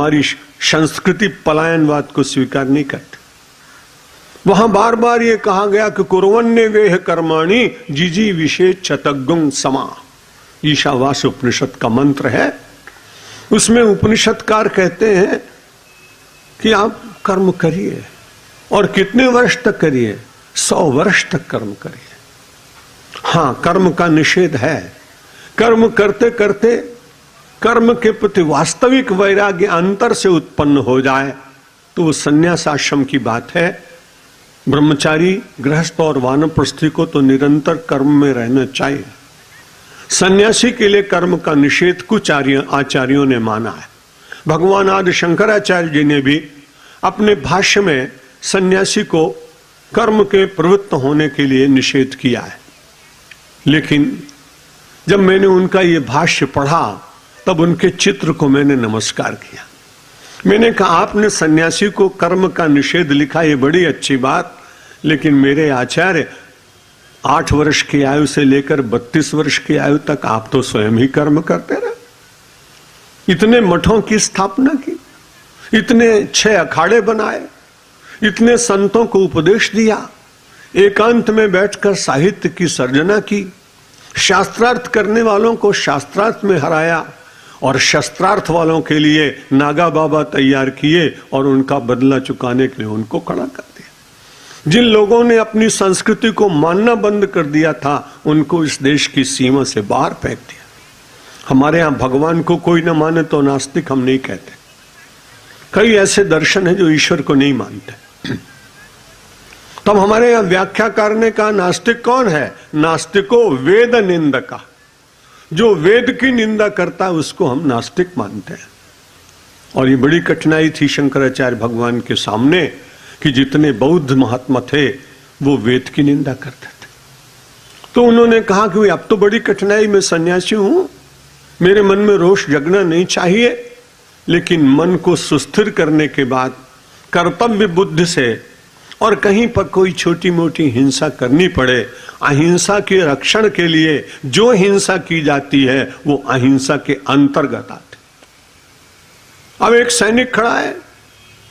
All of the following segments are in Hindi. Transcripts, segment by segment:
हमारी संस्कृति पलायनवाद को स्वीकार नहीं करती। वहां बार बार ये कहा गया कि कुर्वन्ने वेह कर्माणि जिजी विशेष चतगुं समा, ईशावास्य उपनिषद का मंत्र है। उसमें उपनिषदकार कहते हैं कि आप कर्म करिए और कितने वर्ष तक करिए, 100 वर्ष तक कर्म करिए। हां, कर्म का निषेध है। कर्म करते करते कर्म के प्रति वास्तविक वैराग्य अंतर से उत्पन्न हो जाए तो वो संन्यास आश्रम की बात है। ब्रह्मचारी, गृहस्थ और वानप्रस्थी को तो निरंतर कर्म में रहना चाहिए। सन्यासी के लिए कर्म का निषेध कुछ आचार्यों ने माना है। भगवान आदि शंकराचार्य जी ने भी अपने भाष्य में सन्यासी को कर्म के प्रवृत्त होने के लिए निषेध किया है। लेकिन जब मैंने उनका ये भाष्य पढ़ा तब उनके चित्र को मैंने नमस्कार किया। मैंने कहा, आपने सन्यासी को कर्म का निषेध लिखा, ये बड़ी अच्छी बात, लेकिन मेरे आचार्य 8 वर्ष की आयु से लेकर 32 वर्ष की आयु तक आप तो स्वयं ही कर्म करते रहे। इतने मठों की स्थापना की, इतने 6 अखाड़े बनाए, इतने संतों को उपदेश दिया, एकांत में बैठकर साहित्य की सर्जना की, शास्त्रार्थ करने वालों को शास्त्रार्थ में हराया और शस्त्रार्थ वालों के लिए नागा बाबा तैयार किए और उनका बदला चुकाने के लिए उनको खड़ा कर दिया। जिन लोगों ने अपनी संस्कृति को मानना बंद कर दिया था उनको इस देश की सीमा से बाहर फेंक दिया। हमारे यहां भगवान को कोई न माने तो नास्तिक हम नहीं कहते। कई ऐसे दर्शन है जो ईश्वर को नहीं मानते। तब हमारे यहां व्याख्याकार ने कहा, नास्तिक कौन है? नास्तिको वेद निंदका। जो वेद की निंदा करता है उसको हम नास्तिक मानते हैं। और ये बड़ी कठिनाई थी शंकराचार्य भगवान के सामने कि जितने बौद्ध महात्मा थे वो वेद की निंदा करते थे। तो उन्होंने कहा कि अब तो बड़ी कठिनाई में सन्यासी हूं, मेरे मन में रोष जगना नहीं चाहिए, लेकिन मन को सुस्थिर करने के बाद कर्तव्य बुद्धि से और कहीं पर कोई छोटी मोटी हिंसा करनी पड़े, अहिंसा के रक्षण के लिए जो हिंसा की जाती है वो अहिंसा के अंतर्गत आती। अब एक सैनिक खड़ा है,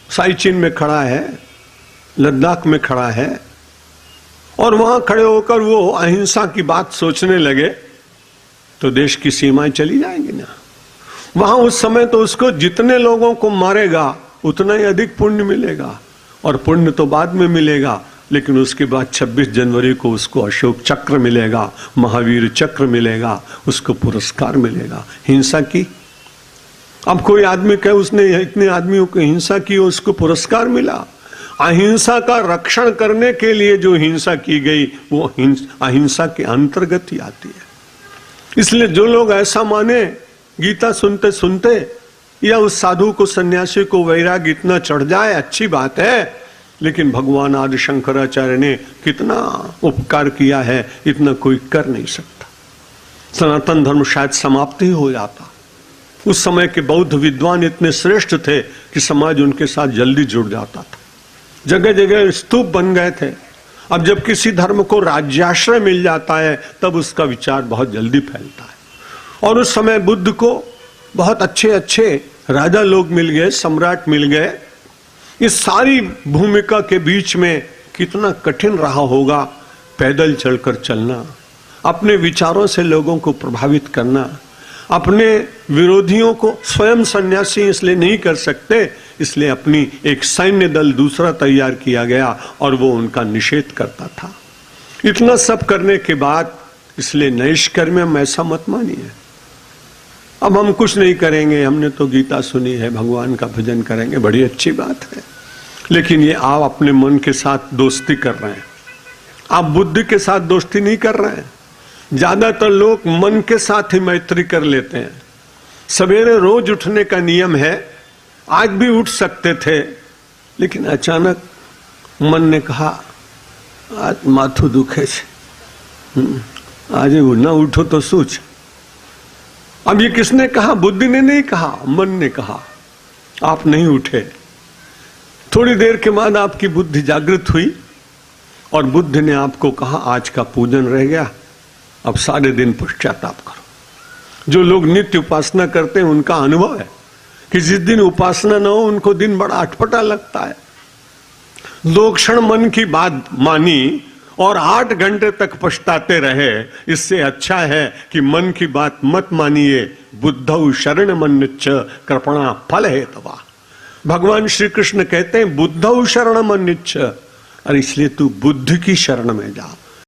साइचिन में खड़ा है, लद्दाख में खड़ा है, और वहां खड़े होकर वो अहिंसा की बात सोचने लगे तो देश की सीमाएं चली जाएंगी ना। वहां उस समय तो उसको जितने लोगों को मारेगा उतना ही अधिक पुण्य मिलेगा, और पुण्य तो बाद में मिलेगा, लेकिन उसके बाद 26 जनवरी को उसको अशोक चक्र मिलेगा, महावीर चक्र मिलेगा, उसको पुरस्कार मिलेगा। हिंसा की, अब कोई आदमी कहे उसने इतने आदमियों को हिंसा की उसको पुरस्कार मिला। अहिंसा का रक्षण करने के लिए जो हिंसा की गई वो अहिंसा के अंतर्गत ही आती है। इसलिए जो लोग ऐसा माने, गीता सुनते सुनते या उस साधु को, सन्यासी को वैराग्य इतना चढ़ जाए, अच्छी बात है, लेकिन भगवान आदि शंकराचार्य ने कितना उपकार किया है, इतना कोई कर नहीं सकता। सनातन धर्म शायद समाप्त ही हो जाता। उस समय के बौद्ध विद्वान इतने श्रेष्ठ थे कि समाज उनके साथ जल्दी जुड़ जाता था। जगह जगह स्तूप बन गए थे। अब जब किसी धर्म को राज्याश्रय मिल जाता है तब उसका विचार बहुत जल्दी फैलता है। और उस समय बुद्ध को बहुत अच्छे अच्छे राजा लोग मिल गए, सम्राट मिल गए। इस सारी भूमिका के बीच में कितना कठिन रहा होगा पैदल चलकर चलना, अपने विचारों से लोगों को प्रभावित करना, अपने विरोधियों को। स्वयं सन्यासी इसलिए नहीं कर सकते, इसलिए अपनी एक सैन्य दल दूसरा तैयार किया गया और वो उनका निषेध करता था। इतना सब करने के बाद इसलिए नैष्कर्म्य में ऐसा मत मानिए अब हम कुछ नहीं करेंगे, हमने तो गीता सुनी है, भगवान का भजन करेंगे, बड़ी अच्छी बात है, लेकिन ये आप अपने मन के साथ दोस्ती कर रहे हैं, आप बुद्धि के साथ दोस्ती नहीं कर रहे हैं। ज्यादातर लोग मन के साथ ही मैत्री कर लेते हैं। सवेरे रोज उठने का नियम है, आज भी उठ सकते थे, लेकिन अचानक मन ने कहा आज माथुं दुखे छे, आज ना उठो तो सूच। अब ये किसने कहा? बुद्धि ने नहीं कहा, मन ने कहा। आप नहीं उठे। थोड़ी देर के बाद आपकी बुद्धि जागृत हुई और बुद्ध ने आपको कहा आज का पूजन रह गया, अब सारे दिन पश्चाताप करो। जो लोग नित्य उपासना करते हैं उनका अनुभव है कि जिस दिन उपासना न हो उनको दिन बड़ा अटपटा लगता है। 2 क्षण मन की बात मानी और 8 घंटे तक पछताते रहे, इससे अच्छा है कि मन की बात मत मानिए। बुद्धौ शरण मन्यच्च कृपणा फल हेतवा। भगवान श्री कृष्ण कहते हैं बुद्धौ शरण मन्यच्च, और इसलिए तू बुद्ध की शरण में जा।